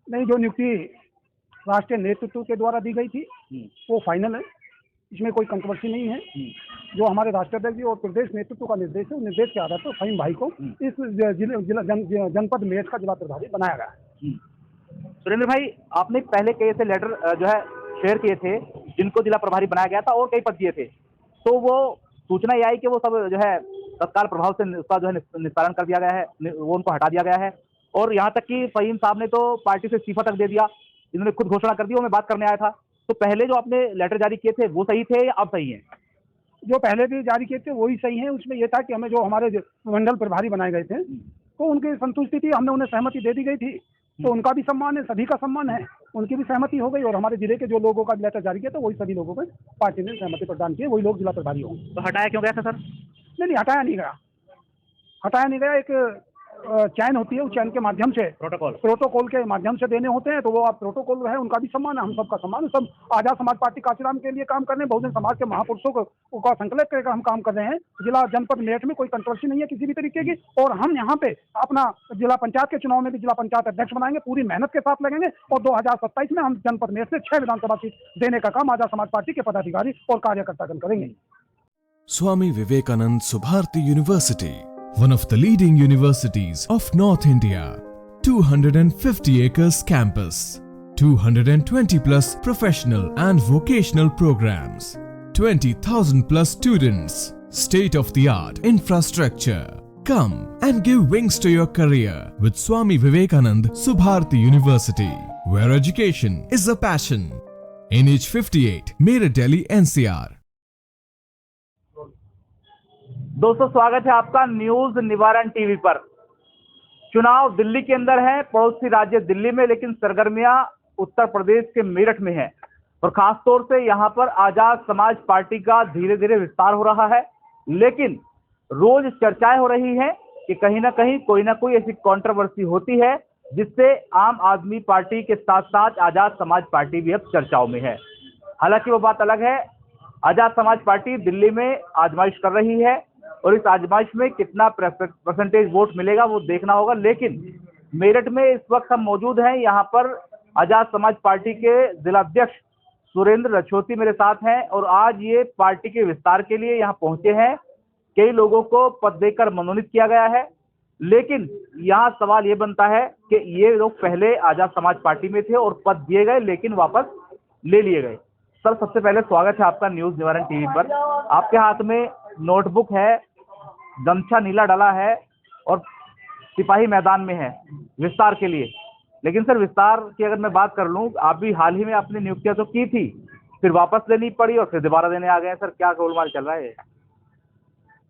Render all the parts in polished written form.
नहीं, जो नियुक्ति राष्ट्रीय नेतृत्व के द्वारा दी गई थी वो फाइनल है, इसमें कोई कंट्रोवर्सी नहीं है। जो हमारे राष्ट्राध्यक्ष जी और प्रदेश नेतृत्व का निर्देश है, उस निर्देश के आधार पर फहीम भाई को इस जनपद मेरठ का जिला प्रभारी बनाया गया है। सुरेंद्र भाई, आपने पहले कई ऐसे लेटर जो है शेयर किए थे जिनको जिला प्रभारी बनाया गया था और कई पद दिए थे, तो वो सूचना ये आई कि वो सब जो है तत्काल प्रभाव से उसका जो है निस्तारण कर दिया गया है, वो उनको हटा दिया गया है। और यहाँ तक कि फहीम साहब ने तो पार्टी से इस्तीफा तक दे दिया, इन्होंने खुद घोषणा कर दी। वो मैं बात करने आया था, तो पहले जो आपने लेटर जारी किए थे वो सही थे या अब सही है? जो पहले भी जारी किए थे वही सही है। उसमें यह था कि हमें जो हमारे मंडल प्रभारी बनाए गए थे तो उनकी संतुष्टि थी, हमने उन्हें सहमति दे दी गई थी, तो उनका भी सम्मान है, सभी का सम्मान है, उनकी भी सहमति हो गई। और हमारे जिले के जो लोगों का लेटर जारी किया तो वही सभी लोगों को पार्टी ने सहमति प्रदान की, वही लोग जिला प्रभारी होंगे। तो हटाया क्यों गया था सर? नहीं, हटाया नहीं गया। एक चयन होती है, उस चयन के माध्यम से प्रोटोकॉल के माध्यम से देने होते हैं, तो वो आप प्रोटोकॉल है, उनका भी सम्मान है, हम सबका सम्मान है। सब आजाद समाज पार्टी काशीराम के लिए काम कर रहे हैं, बहुजन समाज के महापुरुषों का संकल्प करके हम काम कर रहे हैं। जिला जनपद मेरठ में कोई कंट्रोवर्सी नहीं है किसी भी तरीके की, और हम यहाँ पे अपना जिला पंचायत के चुनाव में भी जिला पंचायत अध्यक्ष बनाएंगे, पूरी मेहनत के साथ लगेंगे, और 2027 में हम जनपद मेरठ से 6 विधानसभा सीट देने का काम आजाद समाज पार्टी के पदाधिकारी और कार्यकर्तागण करेंगे। Swami Vivekanand Subharti University, one of the leading universities of North India. 250 acres campus, 220 plus professional and vocational programs, 20,000 plus students, state of the art infrastructure. Come and give wings to your career with Swami Vivekanand Subharti University, where education is a passion. NH58, Meerut, Delhi, NCR. दोस्तों, स्वागत है आपका news निवारण TV पर। चुनाव दिल्ली के अंदर है, पड़ोसी राज्य दिल्ली में, लेकिन सरगर्मियां उत्तर प्रदेश के मेरठ में है। और खासतौर से यहां पर आजाद समाज पार्टी का धीरे धीरे विस्तार हो रहा है, लेकिन रोज चर्चाएं हो रही हैं कि कहीं ना कहीं कोई ना कोई ऐसी कंट्रोवर्सी होती है जिससे आम आदमी पार्टी के साथ साथ आजाद समाज पार्टी भी अब चर्चाओं में है। हालांकि वो बात अलग है, आजाद समाज पार्टी दिल्ली में आजमाइश कर रही है और इस आजमाइश में कितना परसेंटेज वोट मिलेगा वो देखना होगा। लेकिन मेरठ में इस वक्त हम मौजूद हैं, यहाँ पर आजाद समाज पार्टी के जिलाध्यक्ष सुरेंद्र रछोती मेरे साथ हैं, और आज ये पार्टी के विस्तार के लिए यहाँ पहुंचे हैं। कई लोगों को पद देकर मनोनीत किया गया है, लेकिन यहाँ सवाल ये बनता है कि ये लोग पहले आजाद समाज पार्टी में थे और पद दिए गए लेकिन वापस ले लिए गए। सर, सबसे पहले स्वागत है आपका न्यूज निवारण टीवी पर। आपके हाथ में नोटबुक है, गमछा नीला डला है और सिपाही मैदान में है विस्तार के लिए। लेकिन सर, विस्तार की अगर मैं बात कर लूं, आप भी हाल ही में अपनी नियुक्तियां तो की थी, फिर वापस लेनी पड़ी और फिर दोबारा देने आ गए। सर, क्या गोलमाल चल रहा है?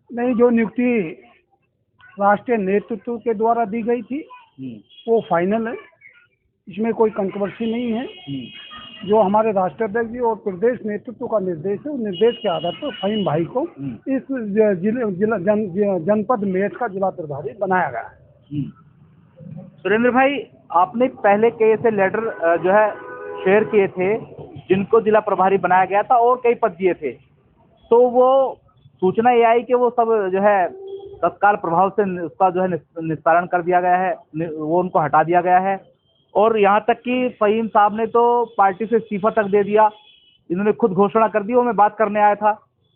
नहीं, जो नियुक्ति राष्ट्रीय नेतृत्व के द्वारा दी गई थी वो फाइनल है, इसमें कोई कंट्रोवर्सी नहीं है। जो हमारे राष्ट्राध्यक्ष जी और प्रदेश नेतृत्व का निर्देश है, उस निर्देश के आधार पर फहीम भाई को इस जनपद मेरठ का जिला प्रभारी बनाया गया है। सुरेंद्र भाई, आपने पहले कई ऐसे लेटर जो है शेयर किए थे जिनको जिला प्रभारी बनाया गया था और कई पद दिए थे, तो वो सूचना ये आई कि वो सब जो है तत्काल प्रभाव से उसका जो है निस्तारण कर दिया गया है, वो उनको हटा दिया गया है। और यहाँ तक कि फहीम साहब ने तो पार्टी से इस्तीफा तक दे दिया, इन्होंने खुद घोषणा कर दी। वो मैं बात करने आया था,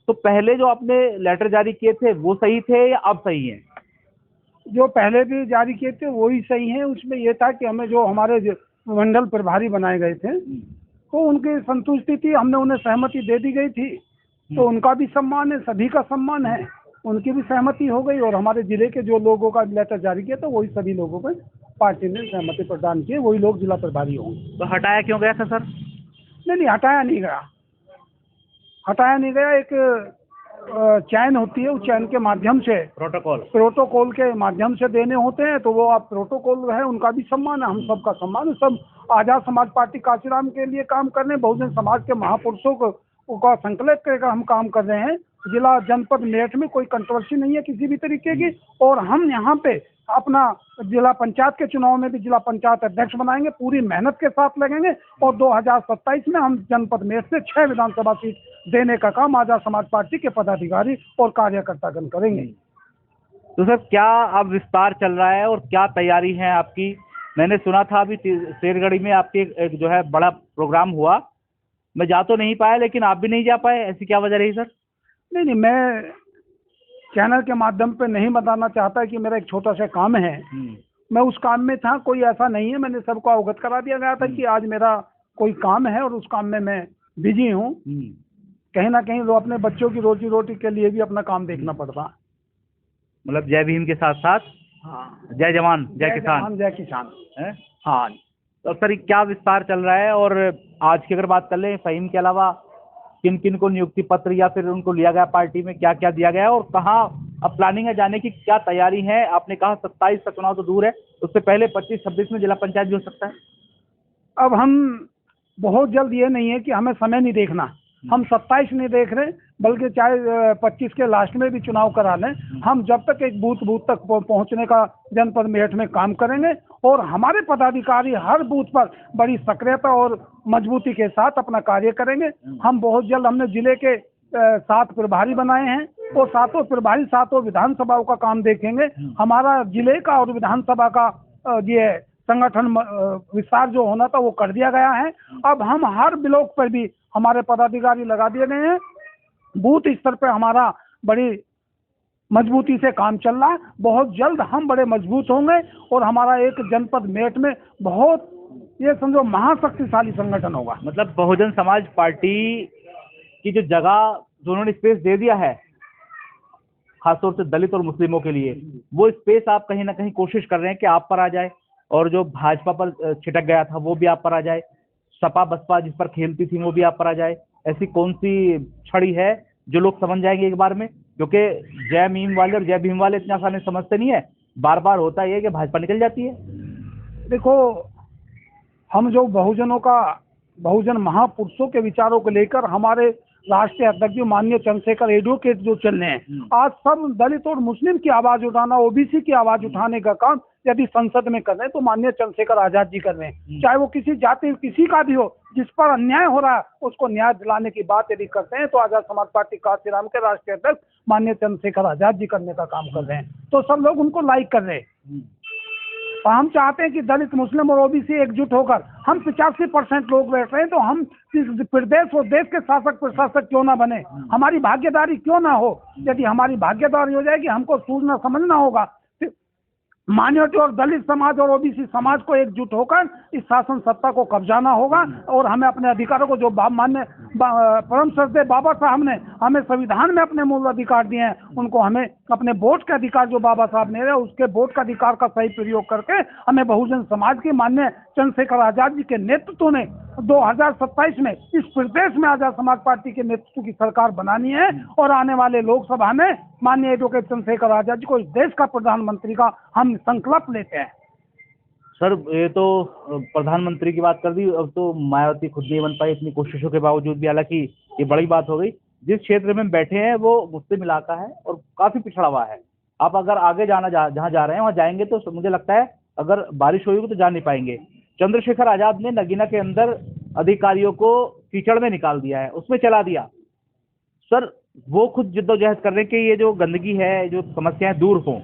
तो पहले जो आपने लेटर जारी किए थे वो सही थे या अब सही है? जो पहले भी जारी किए थे वही सही है। उसमें यह था कि हमें जो हमारे मंडल प्रभारी बनाए गए थे तो उनकी संतुष्टि थी, हमने उन्हें सहमति दे दी गई थी, तो उनका भी सम्मान है, सभी का सम्मान है, उनकी भी सहमति हो गई। और हमारे जिले के जो लोगों का लेटर जारी किया तो वही सभी लोगों को पार्टी ने सहमति प्रदान की, वही लोग जिला प्रभारी होंगे। तो हटाया क्यों गया था सर? नहीं, हटाया नहीं गया। एक चयन होती है, उस चयन के माध्यम से प्रोटोकॉल के माध्यम से देने होते हैं, तो वो आप प्रोटोकॉल है, उनका भी सम्मान है, हम सबका सम्मान है। सब आजाद समाज पार्टी काशीराम के लिए काम कर रहे हैं, बहुजन समाज के महापुरुषों का संकल्प करके हम काम कर रहे हैं। जिला जनपद मेरठ में कोई कंट्रोवर्सी नहीं है किसी भी तरीके की, और हम यहाँ पे अपना जिला पंचायत के चुनाव में भी जिला पंचायत अध्यक्ष बनाएंगे, पूरी मेहनत के साथ लगेंगे, और 2027 में हम जनपद मेरठ से 6 विधानसभा सीट देने का काम आजाद समाज पार्टी के पदाधिकारी और कार्यकर्तागण करेंगे। तो सर, क्या अब विस्तार चल रहा है और क्या तैयारी है आपकी मैंने सुना था अभी शेरगढ़ी में आपके एक जो है बड़ा प्रोग्राम हुआ, मैं जा तो नहीं पाया, लेकिन आप भी नहीं जा पाए, ऐसी क्या वजह रही सर? नहीं नहीं, मैं चैनल के माध्यम पे नहीं बताना चाहता कि मेरा एक छोटा सा काम है, मैं उस काम में था, कोई ऐसा नहीं है। मैंने सबको अवगत करा दिया गया था कि आज मेरा कोई काम है और उस काम में मैं बिजी हूँ। कहीं ना कहीं अपने बच्चों की रोजी रोटी के लिए भी अपना काम देखना पड़ता। मतलब जय भीम के साथ साथ हाँ, जय जवान जय किसान। जय किसान है? हाँ। तो सर क्या विस्तार चल रहा है, और आज की अगर बात कर लें, फ़हीम के अलावा किन किन को नियुक्ति पत्र या फिर उनको लिया गया, पार्टी में क्या क्या दिया गया है, और कहाँ अब प्लानिंग है जाने की, क्या तैयारी है? आपने कहा 27 का चुनाव तो दूर है, उससे पहले 25-26 में जिला पंचायत भी हो सकता है। अब हम बहुत जल्द, ये नहीं है कि हमें समय नहीं देखना, हम 27 नहीं देख रहे, बल्कि चाहे 25 के लास्ट में भी चुनाव करा लें, हम जब तक एक बूथ तक पहुंचने का जनपद मेरठ में काम करेंगे और हमारे पदाधिकारी हर बूथ पर बड़ी सक्रियता और मजबूती के साथ अपना कार्य करेंगे। हम बहुत जल्द, हमने जिले के 7 प्रभारी बनाए हैं और 7 प्रभारी 7 विधानसभाओं का काम देखेंगे। हमारा जिले का और विधानसभा का ये संगठन विस्तार जो होना था वो कर दिया गया है। अब हम हर ब्लॉक पर भी हमारे पदाधिकारी लगा दिए गए हैं, बूथ स्तर पे हमारा बड़ी मजबूती से काम चल रहा है। बहुत जल्द हम बड़े मजबूत होंगे और हमारा एक जनपद मेरठ में बहुत, ये समझो, महाशक्तिशाली संगठन होगा। मतलब बहुजन समाज पार्टी की जो जगह जो उन्होंने स्पेस दे दिया है खासतौर से दलित और मुस्लिमों के लिए, वो स्पेस आप कहीं ना कहीं कोशिश कर रहे हैं कि आप पर आ जाए, और जो भाजपा पर छिटक गया था वो भी आप पर आ जाए, सपा बसपा जिस पर खेलती थी वो भी आप पर आ जाए। ऐसी कौन सी छड़ी है जो लोग समझ जाएंगे एक बार में? क्योंकि जय मीम वाले और जय भीम वाले इतना आसानी समझते नहीं है, बार बार होता है कि भाजपा निकल जाती है। देखो, हम जो बहुजन महापुरुषों के विचारों को लेकर हमारे राष्ट्रीय अध्यक्ष माननीय चंद्रशेखर एडवोकेट जो चल रहे हैं, आज सब दलित और मुस्लिम की आवाज उठाना, ओबीसी की आवाज उठाने का काम यदि संसद में कर रहे हैं तो माननीय चंद्रशेखर आजाद जी कर रहे हैं। चाहे वो किसी जाति किसी का भी हो, जिस पर अन्याय हो रहा है उसको न्याय दिलाने की बात यदि करते हैं तो आजाद समाज पार्टी कांशीराम के राष्ट्रीय अध्यक्ष माननीय चंद्रशेखर आजाद जी करने का काम कर रहे हैं, तो सब लोग उनको लाइक कर रहे हैं। और हम चाहते हैं कि दलित मुस्लिम और ओबीसी एकजुट होकर, हम 85% लोग बैठ रहे हैं तो हम इस प्रदेश और देश के शासक प्रशासक क्यों ना बने, हमारी भागीदारी क्यों ना हो। यदि हमारी भागीदारी हो जाएगी, हमको सोचना समझना होगा, माइनॉरिटी और दलित समाज और ओबीसी समाज को एकजुट होकर इस शासन सत्ता को कब्जाना होगा और हमें अपने अधिकारों को, जो माननीय परम श्रद्धेय बाबा साहब ने हमें संविधान में अपने मूल अधिकार दिए हैं, उनको हमें अपने वोट के अधिकार जो बाबा साहब ने दिए, उसके वोट का अधिकार का सही प्रयोग करके हमें बहुजन समाज के माननीय चंद्रशेखर आजाद जी के नेतृत्व ने 2027 में इस प्रदेश में आजाद समाज पार्टी के नेतृत्व की सरकार बनानी है और आने वाले लोकसभा में माननीय एडवोकेट चंद्रशेखर आजाद जी को इस देश का प्रधानमंत्री का हम संकल्प लेते हैं। सर, ये तो प्रधानमंत्री की बात कर दी, अब तो मायावती खुद नहीं बन पाई इतनी कोशिशों के बावजूद भी, हालांकि ये बड़ी बात हो गई। जिस क्षेत्र में बैठे हैं वो मुस्लिम इलाका है और काफी पिछड़ा हुआ है। आप अगर आगे जहाँ जा रहे हैं वहाँ जाएंगे तो मुझे लगता है अगर बारिश होगी तो जा नहीं पाएंगे। चंद्रशेखर आजाद ने नगीना के अंदर अधिकारियों को कीचड़ में निकाल दिया है, उसमें चला दिया। सर, वो खुद जिद्दोजहद कर रहे हैं कि ये जो गंदगी है, जो समस्याएं दूर हों।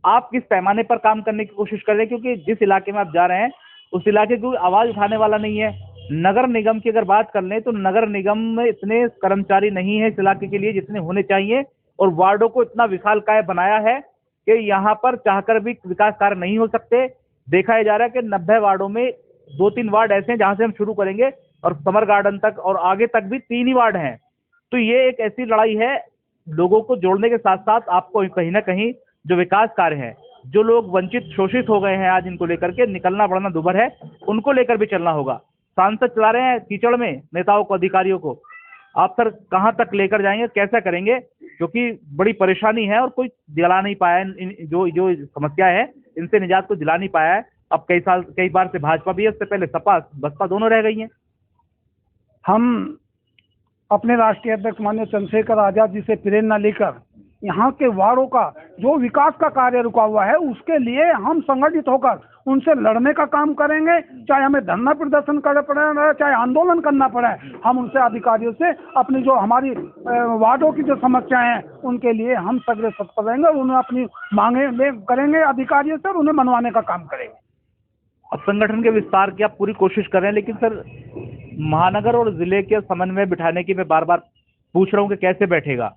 आप किस पैमाने पर काम करने की कोशिश कर रहे हैं? क्योंकि जिस इलाके में आप जा रहे हैं उस इलाके की आवाज उठाने वाला नहीं है। नगर निगम की अगर बात कर लें तो नगर निगम में इतने कर्मचारी नहीं है इस इलाके के लिए जितने होने चाहिए, और वार्डों को इतना विशालकाय बनाया है कि यहाँ पर चाहकर भी विकास कार्य नहीं हो सकते। देखा जा रहा है कि 90 वार्डों में 2-3 वार्ड ऐसे हैं जहां से हम शुरू करेंगे और समर गार्डन तक और आगे तक भी 3 ही वार्ड हैं। तो ये एक ऐसी लड़ाई है, लोगों को जोड़ने के साथ साथ आपको कहीं ना कहीं जो विकास कार्य है, जो लोग वंचित शोषित हो गए हैं आज, इनको लेकर के निकलना बढ़ना दुभर है, उनको लेकर भी चलना होगा। सांसद चला रहे हैं कीचड़ में नेताओं को, अधिकारियों को, आप सर कहां तक लेकर जाएंगे, कैसा करेंगे? क्योंकि बड़ी परेशानी है और कोई दिला नहीं पाया है, जो समस्या है इनसे निजात को दिला नहीं पाया है। अब कई बार से भाजपा भी है, इससे पहले सपा बसपा दोनों रह गई हैं। हम अपने राष्ट्रीय अध्यक्ष माननीय चंद्रशेखर आजाद जी से प्रेरणा लेकर यहाँ के वार्डों का जो विकास का कार्य रुका हुआ है उसके लिए हम संगठित होकर उनसे लड़ने का काम करेंगे। चाहे हमें धरना प्रदर्शन करना पड़े, चाहे आंदोलन करना पड़े, हम उनसे अधिकारियों से अपनी जो हमारी वार्डों की जो समस्याएं हैं उनके लिए हम सगरे तत्पर रहेंगे और उन्हें अपनी मांगे करेंगे अधिकारियों से और उन्हें मनवाने का काम करेंगे। अब संगठन के विस्तार की आप पूरी कोशिश कर रहे हैं, लेकिन सर महानगर और जिले के समन्वय बिठाने की मैं बार बार पूछ रहा हूँ कि कैसे बैठेगा।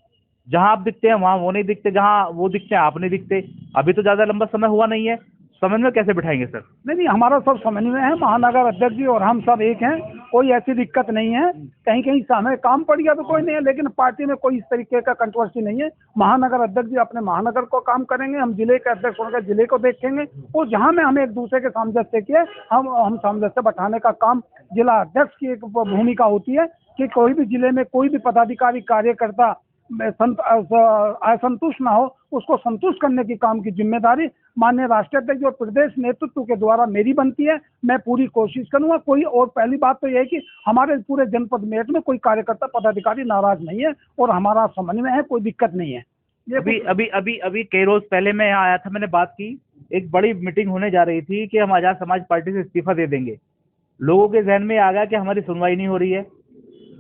जहां आप दिखते हैं वहां वो नहीं दिखते, जहां वो दिखते हैं आप नहीं दिखते। अभी तो ज्यादा लंबा समय हुआ नहीं है, समन्वय कैसे बिठाएंगे सर? नहीं, हमारा सब समन्वय है, महानगर अध्यक्ष जी और हम सब एक हैं, कोई ऐसी दिक्कत नहीं है। कहीं कहीं हमें काम पड़ गया तो कोई नहीं है, लेकिन पार्टी में कोई इस तरीके का कंट्रोवर्सी नहीं है। महानगर अध्यक्ष जी अपने महानगर को काम करेंगे, हम जिले के अध्यक्ष होकर जिले को देखेंगे, और जहां में हमें एक दूसरे के सामंजस्य किए हम सामंजस्य बैठाने का काम, जिला अध्यक्ष की एक भूमिका होती है कि कोई भी जिले में कोई भी पदाधिकारी कार्यकर्ता असंतुष्ट ना हो, उसको संतुष्ट करने की काम की जिम्मेदारी माननीय राष्ट्रीय अध्यक्ष और प्रदेश नेतृत्व के द्वारा मेरी बनती है। मैं पूरी कोशिश करूंगा। कोई और पहली बात तो यह है कि हमारे पूरे जनपद मेरठ में कोई कार्यकर्ता पदाधिकारी नाराज नहीं है और हमारा समन्वय है, कोई दिक्कत नहीं है। अभी कई रोज पहले मैं यहाँ आया था, मैंने बात की, एक बड़ी मीटिंग होने जा रही थी कि हम आजाद समाज पार्टी से इस्तीफा दे देंगे। लोगों के जहन में आ गया कि हमारी सुनवाई नहीं हो रही है।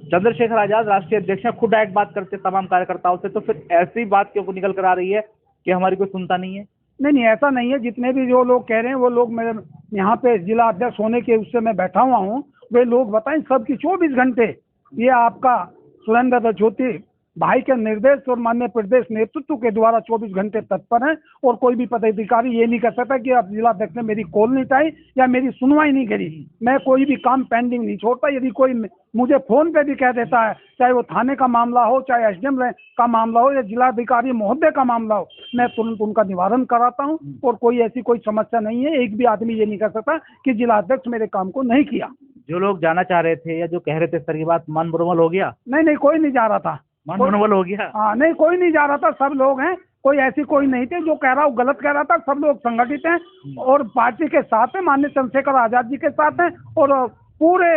चंद्रशेखर आजाद राष्ट्रीय अध्यक्ष हैं, खुद डायरेक्ट बात करते तमाम कार्यकर्ताओं से, तो फिर ऐसी बात क्यों निकल कर आ रही है कि हमारी कोई सुनता नहीं है? नहीं, ऐसा नहीं है। जितने भी जो लोग कह रहे हैं वो लोग, मेरे यहाँ पे जिला अध्यक्ष होने के उससे मैं बैठा हुआ हूँ, वे लोग बताएं सबकी 24 घंटे ये आपका सुरेंद्र ज्योति भाई के निर्देश और माननीय प्रदेश नेतृत्व के द्वारा 24 घंटे तत्पर है, और कोई भी पदाधिकारी ये नहीं कर सकता कि अब जिला अध्यक्ष ने मेरी कॉल नहीं उठाई या मेरी सुनवाई नहीं करी। मैं कोई भी काम पेंडिंग नहीं छोड़ता। यदि कोई मुझे फोन पे भी कह देता है, चाहे वो थाने का मामला हो, चाहे एसडीएम का मामला हो या जिलाधिकारी महोदय का मामला हो, मैं तुरंत उनका निवारण कराता हूँ, और कोई ऐसी कोई समस्या नहीं है। एक भी आदमी ये नहीं कर सकता कि जिला अध्यक्ष मेरे काम को नहीं किया। जो लोग जाना चाह रहे थे या जो कह रहे थे सर, ये बात मन मुरमल हो गया? नहीं, कोई नहीं जा रहा था। मनोबल हो गया? हाँ, नहीं, कोई नहीं जा रहा था। सब लोग हैं, कोई ऐसी कोई नहीं थे जो कह रहा हो गलत कह रहा था। सब लोग संगठित हैं और पार्टी के साथ हैं, माननीय चंद्रशेखर आजाद जी के साथ हैं, और पूरे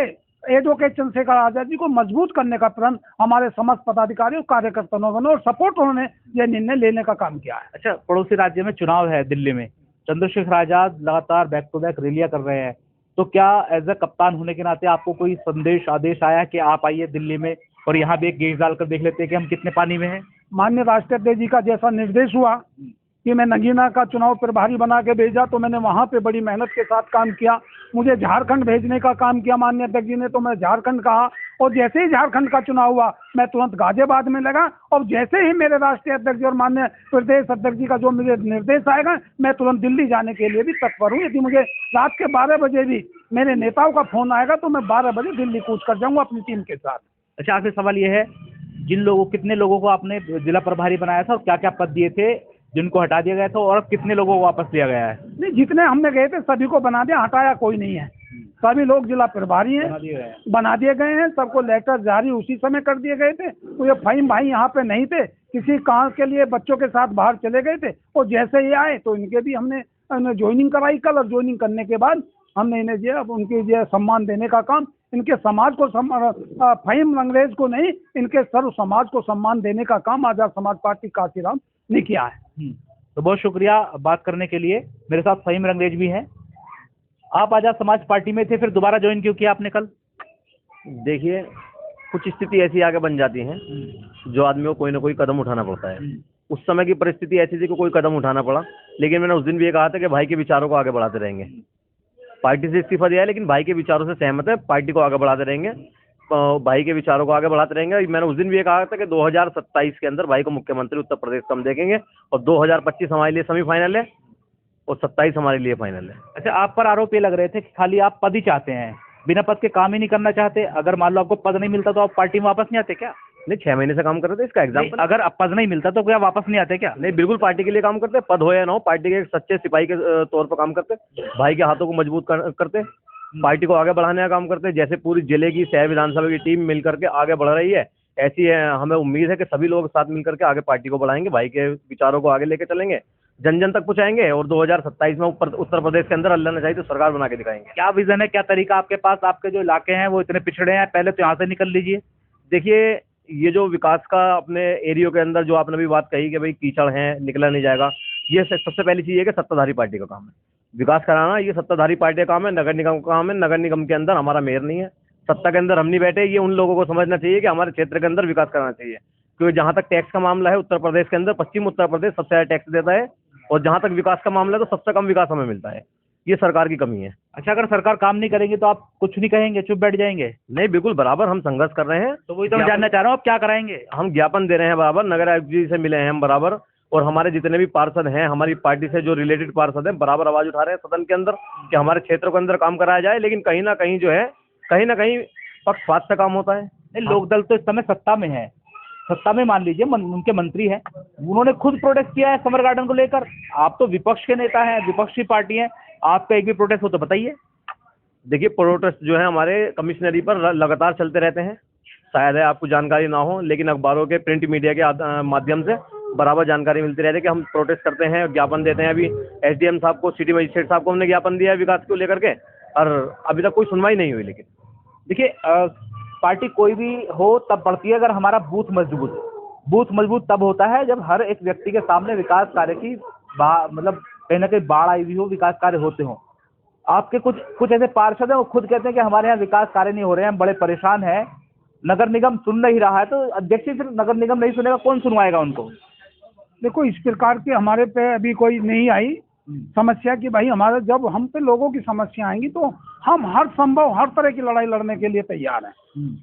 एडवोकेट चंद्रशेखर आजाद जी को मजबूत करने का प्रण हमारे समस्त पदाधिकारियों कार्यकर्ताओं ने और सपोर्ट उन्होंने ये निर्णय लेने का काम किया है। अच्छा, पड़ोसी राज्य में चुनाव है दिल्ली में, चंद्रशेखर आजाद लगातार बैक टू बैक रैलियां कर रहे हैं, तो क्या एज ए कप्तान होने के नाते आपको कोई संदेश आदेश आया कि आप आइए दिल्ली में और यहाँ भी एक गेज डालकर देख लेते हैं कि हम कितने पानी में हैं? माननीय राष्ट्रीय अध्यक्ष जी का जैसा निर्देश हुआ कि मैं नगीना का चुनाव प्रभारी बना के भेजा, तो मैंने वहाँ पे बड़ी मेहनत के साथ काम किया। मुझे झारखंड भेजने का काम किया माननीय अध्यक्ष जी ने, तो मैं झारखंड कहा, और जैसे ही झारखंड का चुनाव हुआ मैं तुरंत गाजियाबाद में लगा, और जैसे ही मेरे राष्ट्रीय अध्यक्ष और माननीय प्रदेश अध्यक्ष जी का जो मुझे निर्देश आएगा, मैं तुरंत दिल्ली जाने के लिए भी तत्पर हूँ। यदि मुझे रात के 12 बजे भी मेरे नेताओं का फोन आएगा तो मैं 12 बजे दिल्ली कूच कर जाऊँगा अपनी टीम के साथ। अच्छा, आखिरी सवाल ये है, कितने लोगों को आपने जिला प्रभारी बनाया था और क्या क्या पद दिए थे जिनको हटा दिया गया था, और अब कितने लोगों को वापस लिया गया है? नहीं, जितने हमने गए थे सभी को बना दिया, हटाया कोई नहीं है। सभी लोग जिला प्रभारी हैं, बना दिए गए हैं। सबको लेटर जारी उसी समय कर दिए गए थे। तो ये फहीम भाई यहाँ पे नहीं थे, किसी काम के लिए बच्चों के साथ बाहर चले गए थे, और जैसे ये आए तो इनके भी हमने ज्वाइनिंग कराई कल, और ज्वाइनिंग करने के बाद हमने इन्हें जो उनके जो सम्मान देने का काम, इनके समाज को फहीम अंग्रेज को नहीं, इनके सर्व समाज को सम्मान देने का काम आजाद समाज पार्टी काशीराम ने किया है। तो बहुत शुक्रिया बात करने के लिए। मेरे साथ फहीम रंगरेज भी हैं। आप आजाद समाज पार्टी में थे, फिर दोबारा ज्वाइन क्यों किया आपने कल? देखिए, कुछ स्थिति ऐसी आगे बन जाती है जो आदमी को कोई ना कोई कदम उठाना पड़ता है। उस समय की परिस्थिति ऐसी थी कि कोई कदम उठाना पड़ा, लेकिन मैंने उस दिन भी ये कहा था कि भाई के विचारों को आगे बढ़ाते रहेंगे। पार्टी से इस्तीफा दिया है, लेकिन भाई के विचारों से सहमत है, पार्टी को आगे बढ़ाते रहेंगे, भाई के विचारों को आगे बढ़ाते रहेंगे। मैंने उस दिन भी ये कहा था कि 2027 के अंदर भाई को मुख्यमंत्री उत्तर प्रदेश का हम देखेंगे, और 2025 हमारे लिए सेमीफाइनल है और 27 हमारे लिए फाइनल है। अच्छा, आप पर आरोप ये लग रहे थे कि खाली आप पद ही चाहते हैं, बिना पद के काम ही नहीं करना चाहते। अगर मान लो आपको पद नहीं मिलता तो आप पार्टी में वापस नहीं आते क्या? नहीं, 6 महीने से काम कर रहे थे, इसका एग्जाम्पल। अगर पद नहीं मिलता तो क्या वापस नहीं आते क्या? नहीं, बिल्कुल पार्टी के लिए काम करते, पद हो या ना हो, पार्टी के एक सच्चे सिपाही के तौर पर काम करते, भाई के हाथों को मजबूत करते, पार्टी को आगे बढ़ाने का काम करते। जैसे पूरी जिले की शहर विधानसभा की टीम मिलकर के आगे बढ़ रही है, ऐसी हमें उम्मीद है कि सभी लोग साथ मिलकर के आगे पार्टी को बढ़ाएंगे, भाई के विचारों को आगे लेके चलेंगे, जन जन तक पहुंचाएंगे, और 2027 में उत्तर प्रदेश के अंदर अल्लाह ने चाहे तो सरकार बना के दिखाएंगे। क्या विजन है, क्या तरीका आपके पास? आपके जो इलाके हैं वो इतने पिछड़े हैं, पहले तो यहाँ से निकल लीजिए। देखिए, ये जो विकास का अपने एरियो के अंदर जो आपने भी बात कही कि भाई कीचड़ है, निकला नहीं जाएगा, ये सबसे पहली चीज़ है कि सत्ताधारी पार्टी का काम है विकास कराना। ये सत्ताधारी पार्टी का काम है, नगर निगम का काम है। नगर निगम के अंदर हमारा मेयर नहीं है, सत्ता के अंदर हम नहीं बैठे। ये उन लोगों को समझना चाहिए कि हमारे क्षेत्र के अंदर विकास कराना चाहिए, क्योंकि जहाँ तक टैक्स का मामला है उत्तर प्रदेश के अंदर पश्चिम उत्तर प्रदेश सबसे ज़्यादा टैक्स देता है, और जहाँ तक विकास का मामला है तो सबसे कम विकास हमें मिलता है। ये सरकार की कमी है। अच्छा, अगर सरकार काम नहीं करेंगे तो आप कुछ नहीं कहेंगे, चुप बैठ जाएंगे? नहीं, बिल्कुल बराबर हम संघर्ष कर रहे हैं। तो वही तो मैं जानना चाह रहा हूँ, आप क्या कराएंगे? हम ज्ञापन दे रहे हैं बराबर, नगर आयुक्त जी से मिले हैं हम बराबर, और हमारे जितने भी पार्षद हैं, हमारी पार्टी से जो रिलेटेड पार्षद हैं, बराबर आवाज उठा रहे हैं सदन के अंदर कि हमारे क्षेत्र के अंदर काम कराया जाए। लेकिन कहीं ना कहीं जो है, कहीं ना कहीं पक्षपात से काम होता है। नहीं, लोकदल तो इस समय सत्ता में है, सत्ता में मान लीजिए उनके मंत्री हैं, उन्होंने खुद प्रोटेस्ट किया है समर गार्डन को लेकर। आप तो विपक्ष के नेता हैं, विपक्षी पार्टी हैं, आपका एक भी प्रोटेस्ट हो तो बताइए। देखिए, प्रोटेस्ट जो है हमारे कमिश्नरी पर लगातार चलते रहते हैं। शायद है आपको जानकारी ना हो, लेकिन अखबारों के प्रिंट मीडिया के माध्यम से बराबर जानकारी मिलती रहती है कि हम प्रोटेस्ट करते हैं, ज्ञापन देते हैं। अभी एसडीएम साहब को, सिटी मजिस्ट्रेट साहब को हमने ज्ञापन दिया है विकास को लेकर के, और अभी तक कोई सुनवाई नहीं हुई। लेकिन देखिए, पार्टी कोई भी हो तब बढ़ती है अगर हमारा बूथ मजबूत हो। बूथ मजबूत तब होता है जब हर एक व्यक्ति के सामने विकास कार्य की मतलब कहीं ना कहीं बाढ़ आई हुई हो, विकास कार्य होते हो। आपके कुछ ऐसे पार्षद हैं, वो खुद कहते हैं कि हमारे यहाँ विकास कार्य नहीं हो रहे हैं, हम बड़े परेशान हैं, नगर निगम सुन नहीं रहा है। तो अध्यक्ष ही सिर्फ नगर निगम नहीं सुनेगा, कौन सुनवाएगा उनको? देखो, इस प्रकार की हमारे पे अभी कोई नहीं आई समस्या कि भाई हमारे, जब हम पे लोगों की समस्या आएंगी तो हम हर संभव हर तरह की लड़ाई लड़ने के लिए तैयार हैं।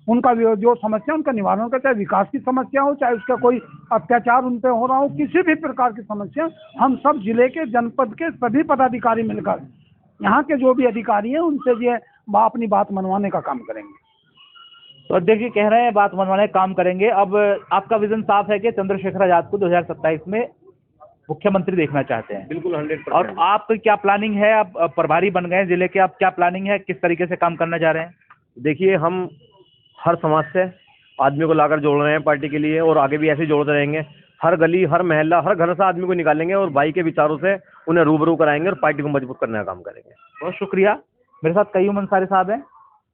उनका जो समस्या, उनका निवारण का, चाहे विकास की समस्या हो, चाहे उसका कोई अत्याचार उन पे हो रहा हो, किसी भी प्रकार की समस्या, हम सब जिले के, जनपद के सभी पदाधिकारी मिलकर, यहाँ के जो भी अधिकारी हैं, उनसे ये अपनी बात मनवाने का काम करेंगे। तो अध्यक्ष जी कह रहे हैं बात मनवाने का काम करेंगे। अब आपका विजन साफ है कि चंद्रशेखर आजाद को 2027 में मुख्यमंत्री देखना चाहते हैं? बिल्कुल 100%। और आपकी क्या प्लानिंग है? आप प्रभारी बन गए जिले के, आप क्या प्लानिंग है, किस तरीके से काम करना चाह रहे हैं? देखिए, हम हर समाज से आदमी को लाकर जोड़ रहे हैं पार्टी के लिए, और आगे भी ऐसे जोड़ते रहेंगे। हर गली, हर मोहल्ला, हर घर से आदमी को निकालेंगे और भाई के विचारों से उन्हें रूबरू कराएंगे और पार्टी को मजबूत करने का काम करेंगे। बहुत शुक्रिया। मेरे साथ कयूम अंसारी साहब हैं।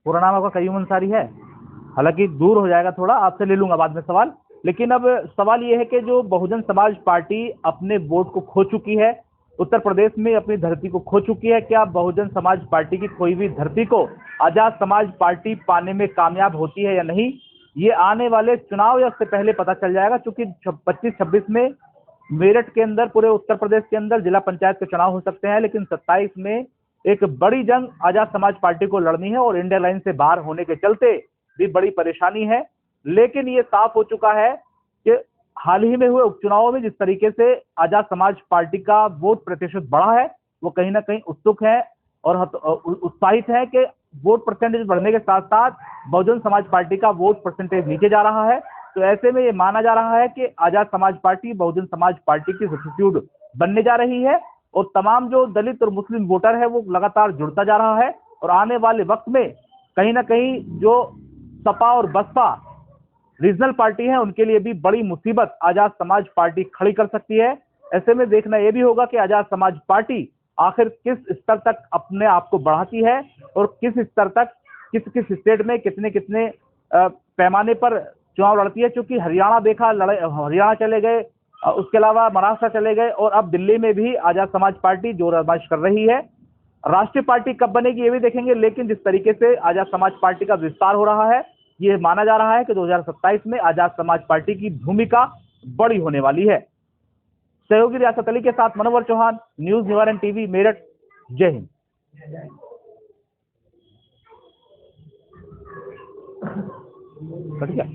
पूरा नाम आपका कयूम अंसारी है? हालांकि दूर हो जाएगा थोड़ा, आपसे ले लूंगा बाद में सवाल। लेकिन अब सवाल ये है कि जो बहुजन समाज पार्टी अपने वोट को खो चुकी है, उत्तर प्रदेश में अपनी धरती को खो चुकी है, क्या बहुजन समाज पार्टी की कोई भी धरती को आजाद समाज पार्टी पाने में कामयाब होती है या नहीं? ये आने वाले चुनाव या उससे पहले पता चल जाएगा, क्योंकि 25-26 में मेरठ के अंदर, पूरे उत्तर प्रदेश के अंदर जिला पंचायत के चुनाव हो सकते हैं। लेकिन 27 में एक बड़ी जंग आजाद समाज पार्टी को लड़नी है, और इंडिया लाइन से बाहर होने के चलते भी बड़ी परेशानी है। लेकिन ये साफ हो चुका है कि हाल ही में हुए उपचुनावों में जिस तरीके से आजाद समाज पार्टी का वोट प्रतिशत बढ़ा है, वो कहीं ना कहीं उत्सुक है और उत्साहित है कि वोट परसेंटेज बढ़ने के साथ साथ बहुजन समाज पार्टी का वोट परसेंटेज नीचे जा रहा है। तो ऐसे में ये माना जा रहा है कि आजाद समाज पार्टी बहुजन समाज पार्टी की सब्स्टिट्यूट बनने जा रही है, और तमाम जो दलित और मुस्लिम वोटर है वो लगातार जुड़ता जा रहा है। और आने वाले वक्त में कहीं ना कहीं जो सपा और बसपा रीजनल पार्टी है, उनके लिए भी बड़ी मुसीबत आजाद समाज पार्टी खड़ी कर सकती है। ऐसे में देखना यह भी होगा कि आजाद समाज पार्टी आखिर किस स्तर तक अपने आप को बढ़ाती है, और किस स्तर तक, किस किस स्टेट में कितने कितने पैमाने पर चुनाव लड़ती है। क्योंकि हरियाणा देखा, हरियाणा चले गए, उसके अलावा महाराष्ट्र चले गए, और अब दिल्ली में भी आजाद समाज पार्टी जोर आजमाइश कर रही है। राष्ट्रीय पार्टी कब बनेगी ये भी देखेंगे, लेकिन जिस तरीके से आजाद समाज पार्टी का विस्तार हो रहा है, ये माना जा रहा है कि 2027 में आजाद समाज पार्टी की भूमिका बड़ी होने वाली है। सहयोगी रियासत अली के साथ मनोहर चौहान, न्यूज निवारण टीवी, मेरठ। जय हिंद। बढ़िया।